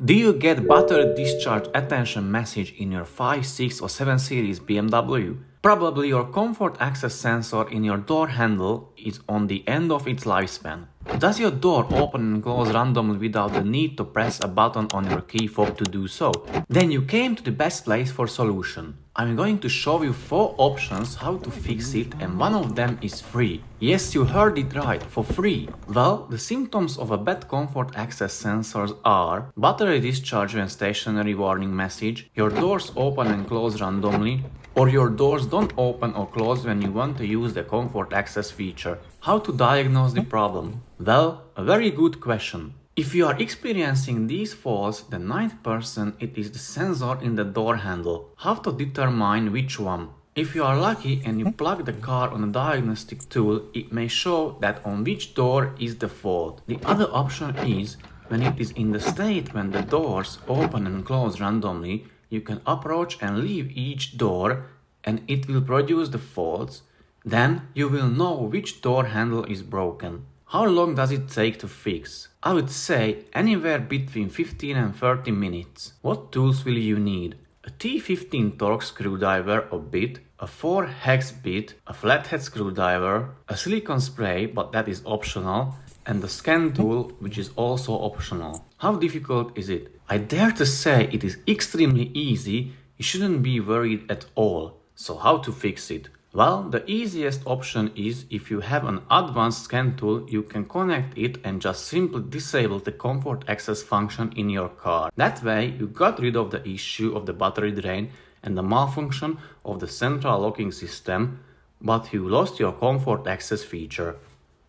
Do you get battery discharge attention message in your 5, 6 or 7 series BMW? Probably your comfort access sensor in your door handle is on the end of its lifespan. Does your door open and close randomly without the need to press a button on your key fob to do so? Then you came to the best place for solution. I'm going to show you 4 options how to fix it, and one of them is free. Yes, you heard it right, for free. Well, the symptoms of a bad comfort access sensors are battery discharge when stationary warning message, your doors open and close randomly, or your doors don't open or close when you want to use the comfort access feature. How to diagnose the problem? Well, a very good question. If you are experiencing these faults, then 90% it is the sensor in the door handle. How to determine which one? If you are lucky and you plug the car on a diagnostic tool, it may show that on which door is the fault. The other option is, when it is in the state when the doors open and close randomly, you can approach and leave each door and it will produce the faults. Then you will know which door handle is broken. How long does it take to fix? I would say anywhere between 15 and 30 minutes. What tools will you need? A T15 Torx screwdriver or bit, a 4-hex bit, a flathead screwdriver, a silicone spray, but that is optional, and the scan tool, which is also optional. How difficult is it? I dare to say it is extremely easy. You shouldn't be worried at all. So how to fix it? Well, the easiest option is if you have an advanced scan tool, you can connect it and just simply disable the comfort access function in your car. That way, you got rid of the issue of the battery drain and the malfunction of the central locking system, but you lost your comfort access feature.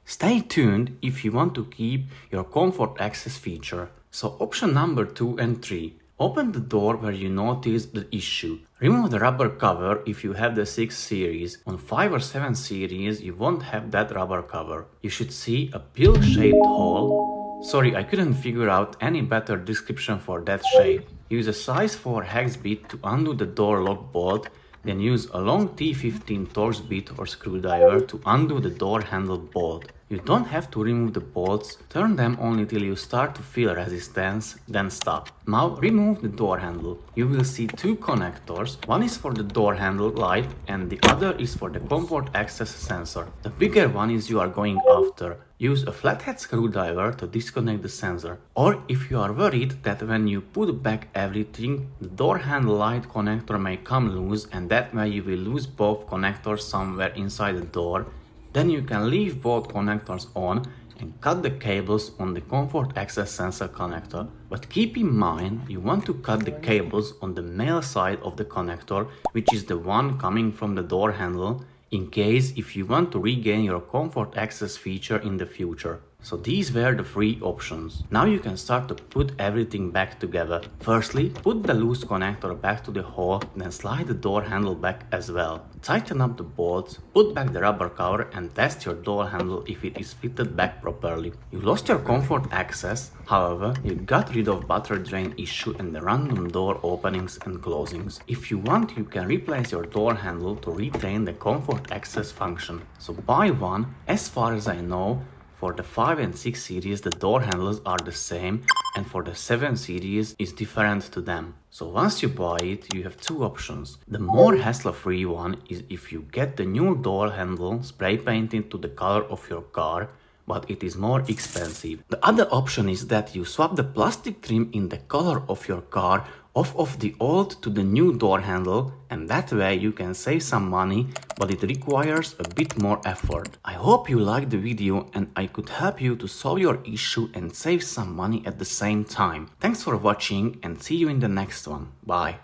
Stay tuned if you want to keep your comfort access feature. So option number 2 and 3. Open the door where you notice the issue. Remove the rubber cover if you have the 6 series. On 5 or 7 series you won't have that rubber cover. You should see a pill-shaped hole. Sorry, I couldn't figure out any better description for that shape. Use a size 4 hex bit to undo the door lock bolt, then use a long T15 Torx bit or screwdriver to undo the door handle bolt. You don't have to remove the bolts, turn them only till you start to feel resistance, then stop. Now remove the door handle. You will see 2 connectors, one is for the door handle light and the other is for the comfort access sensor. The bigger one is you are going after. Use a flathead screwdriver to disconnect the sensor. Or if you are worried that when you put back everything, the door handle light connector may come loose and that way you will lose both connectors somewhere inside the door, then you can leave both connectors on and cut the cables on the comfort access sensor connector. But keep in mind, you want to cut the cables on the male side of the connector, which is the one coming from the door handle, in case if you want to regain your comfort access feature in the future. So these were the 3 options. Now you can start to put everything back together. Firstly, put the loose connector back to the hole, then slide the door handle back as well. Tighten up the bolts, put back the rubber cover and test your door handle if it is fitted back properly. You lost your comfort access, however, you got rid of battery drain issue and the random door openings and closings. If you want, you can replace your door handle to retain the comfort access function. So buy one. As far as I know, for the 5 and 6 series the door handles are the same and for the 7 series is different to them. So once you buy it, you have 2 options. The more hassle-free one is if you get the new door handle spray painted to the color of your car, but it is more expensive. The other option is that you swap the plastic trim in the color of your car off of the old to the new door handle, and that way you can save some money, but it requires a bit more effort. I hope you liked the video and I could help you to solve your issue and save some money at the same time. Thanks for watching and see you in the next one. Bye.